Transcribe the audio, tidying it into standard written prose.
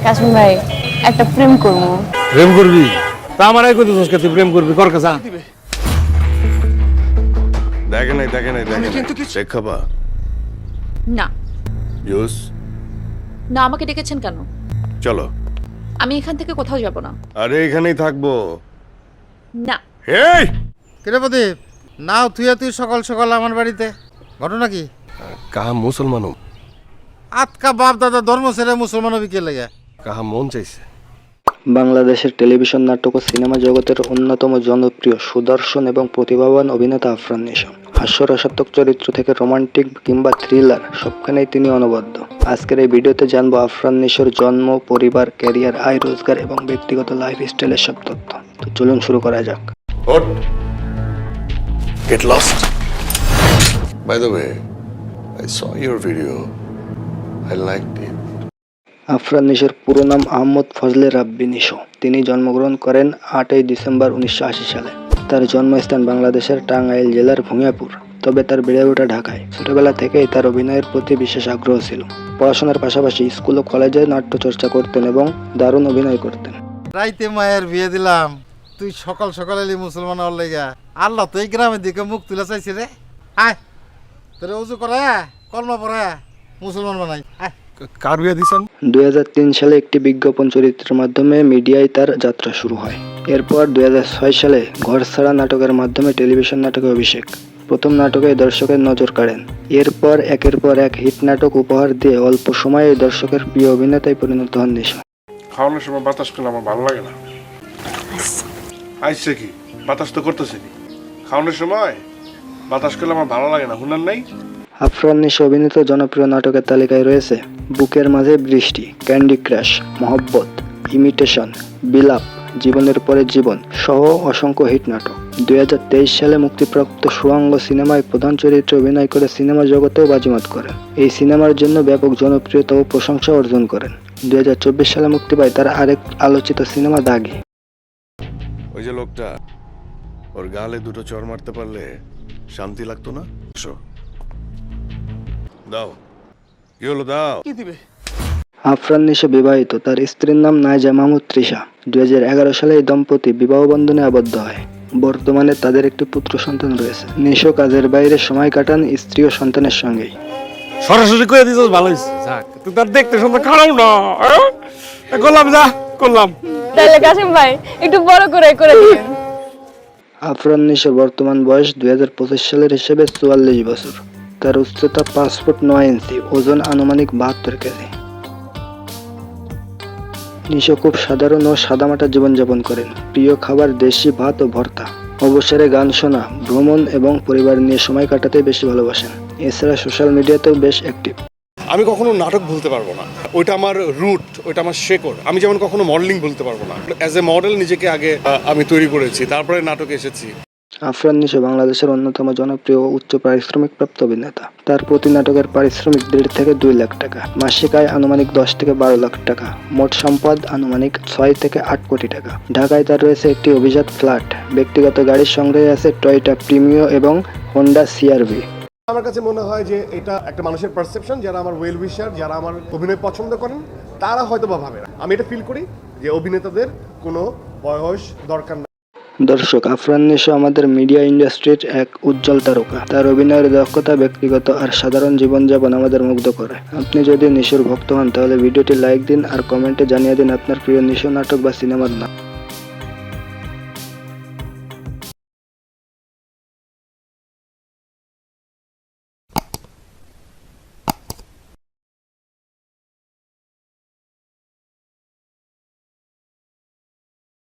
কাশিম ভাই একটা প্রেম করবো। প্রেম করবি? তা আমার কই দিছস তুই প্রেম করবি? কর কাছা। দেখে নাই চেক খাবা? না জুস? না, আমাকে ডেকেছেন কেন? চলো। আমি এখান থেকে কোথাও যাব না। আরে এখানেই থাকবো। না। এই কিরে প্রদীপ, নাও তুই সকাল সকাল আমার বাড়িতে, ঘটনা কি? কাহা মুসলমান আতকা বাপ দাদা ধর্ম ছেড়ে মুসলমান বিকে লেগে কাহা মন চাইছে। বাংলাদেশের টেলিভিশন নাটক ও সিনেমা জগতের অন্যতম জনপ্রিয়, সুদর্শন এবং প্রতিভাবান অভিনেতা আফরান নিশো। হাস্যরসাত্মক চরিত্র থেকে রোমান্টিক কিংবা থ্রিলার সবখানেই তিনি অনবদ্য। আজকের এই ভিডিওতে জানবো আফরান নিশোর জন্ম, পরিবার, ক্যারিয়ার, আয় রোজগার এবং ব্যক্তিগত লাইফস্টাইলের সব তথ্য। তো চলুন শুরু করা যাক। Get lost. By the way, I saw your video. I liked it. Afran নিশোর পুরো নাম আহমদ ফজলে রাব্বি নিশো। তিনি জন্মগ্রহণ করেন 8ই ডিসেম্বর 1980 সালে। তার জন্মস্থান বাংলাদেশের টাঙ্গাইল জেলার ভূঁইয়াপুর, তবে তার বেড়ে ওঠা ঢাকায়। ছোটবেলা থেকেই তার অভিনয়ের প্রতি বিশেষ আগ্রহ ছিল। পড়াশোনার পাশাপাশি স্কুল ও কলেজে নাট্য চর্চা করতেন এবং দারুণ অভিনয় করতেন। রাইতে মায়ের বিয়ে দিলাম, তুই সকাল সকাল এলি মুসলমান হওয়ার লেগা। আল্লাহ তো এই গ্রামের দিকে মুখ তুলে চাইছে রে। আয় তোরে উজু করে কলমা পড়ে মুসলমান বানাই। আয় কার বিয়ে দিছেন? 2003 সালে একটি বিজ্ঞাপন চরিত্রের মাধ্যমে মিডিয়ায় তার যাত্রা শুরু হয়। এরপর 2006 সালে ঘরছাড়া নাটকের মাধ্যমে টেলিভিশন নাটকে অভিষেক। প্রথম নাটকে দর্শকের নজর কাড়েন। এরপর একের পর এক হিট নাটক উপহার দিয়ে অল্প সময়ে দর্শকের প্রিয় অভিনেতায় পরিণত হন নিশো। খাওয়ানোর সময় বাতাস করলে আমার ভালো লাগে না। আইসে কি বাতাস তো করতেছে নি, খাওয়ানোর সময় বাতাস করলে আমার ভালো লাগে না, হুনার নাই। আফরান নিশো অভিনীত জনপ্রিয় নাটকের তালিকায় রয়েছে বুকের মাঝে বৃষ্টি, ক্যান্ডি ক্রাশ, মহব্বত, ইমিটেশন, বিলাপ, জীবনের পরে জীবন সহ অসংখ্য হিট নাটক। 2023 সালে মুক্তিপ্রাপ্ত সুয়াঙ্গ সিনেমায় প্রধান চরিত্রে অভিনয় করে সিনেমা জগতেও বাজিমাত করেন। এই সিনেমার জন্য ব্যাপক জনপ্রিয়তা ও প্রশংসা অর্জন করেন। 2024 সালে মুক্তি পায় তার আরেক আলোচিত সিনেমা দাগি। ওই যে লোকটা, ওর গালে দুটো চড় মারতে পারলে শান্তি লাগতো না? দাও। কি হলো? দাও। আফরান নিশো বিবাহিত, তার স্ত্রীর নাম নাইজা মাহমুদ তৃষা। 2011 সালে এই দম্পতি বিবাহ বন্ধনে আবদ্ধ হয়। বর্তমানে তাদের একটি পুত্র সন্তান রয়েছে। নিশো কাজের বাইরে সময় কাটান স্ত্রী ও সন্তানের সঙ্গেই। সরাসরি কইয়া দিছস, ভালো হইছে। যাক, তুই তার দেখতে সুন্দর খারাপ না। করলাম যা করলাম। তাহলে কাশিম ভাই একটু বড় করে করে দিন। আফরান নিশোর বর্তমান বয়স 2025 সালের হিসেবে 44 বছর। তার উচ্চতা 5 ফুট 9 ইঞ্চি, ওজন আনুমানিক 72 কেজি। নিশো খুব সাধারণ ও সাদামাটা জীবনযাপন করেন। প্রিয় খাবার দেশি ভাত ও ভর্তা। অবসরে গান শোনা, ভ্রমণ এবং পরিবার নিয়ে সময় কাটাতে বেশি ভালোবাসেন। এছাড়া সোশ্যাল মিডিয়াতেও বেশ অ্যাক্টিভ। আমি কখনো নাটক ভুলতে পারবো না, ওইটা আমার রুট, ওইটা আমার শেকড়। আমি যেমন কখনো মডেলিং ভুলতে পারবো না। অ্যাজ এ মডেল নিজেকে আগে আমি তৈরি করেছি, তারপরে নাটকে এসেছি। আফরান নিশো বাংলাদেশের অন্যতম জনপ্রিয় ও উচ্চ পারিশ্রমিক প্রাপ্ত অভিনেতা। তার প্রতি নাটকের পারিশ্রমিক 1.5 থেকে 2 লাখ টাকা, মাসিক আয় আনুমানিক 10 থেকে 12 লাখ টাকা, মোট সম্পদ আনুমানিক 6 থেকে 8 কোটি টাকা। ঢাকায় তার রয়েছে একটি অভিজাত ফ্ল্যাট। ব্যক্তিগত গাড়ির সংগ্রহে আছে টয়োটা প্রিমিও এবং হোন্ডা সিআরভি। আমার কাছে মনে হয় যে এটা একটা মানুষের পারসেপশন। যারা আমার ওয়েল উইশার, যারা আমার অভিনয় পছন্দ করেন, তারা হয়তো বা ভাবে না। আমি এটা ফিল করি যে অভিনেতাদের কোনো বয়স দরকার না। দর্শক, আফরান নিশো আমাদের মিডিয়া ইন্ডাস্ট্রির এক উজ্জ্বল তারকা। তার অভিনয়ের দক্ষতা, ব্যক্তিগত আর সাধারণ জীবনযাপন আমাদের মুগ্ধ করে। আপনি যদি নিশোর ভক্ত হন তাহলে ভিডিওটি লাইক দিন আর কমেন্টে জানিয়ে দিন আপনার প্রিয় নিশো নাটক বা সিনেমার নাম।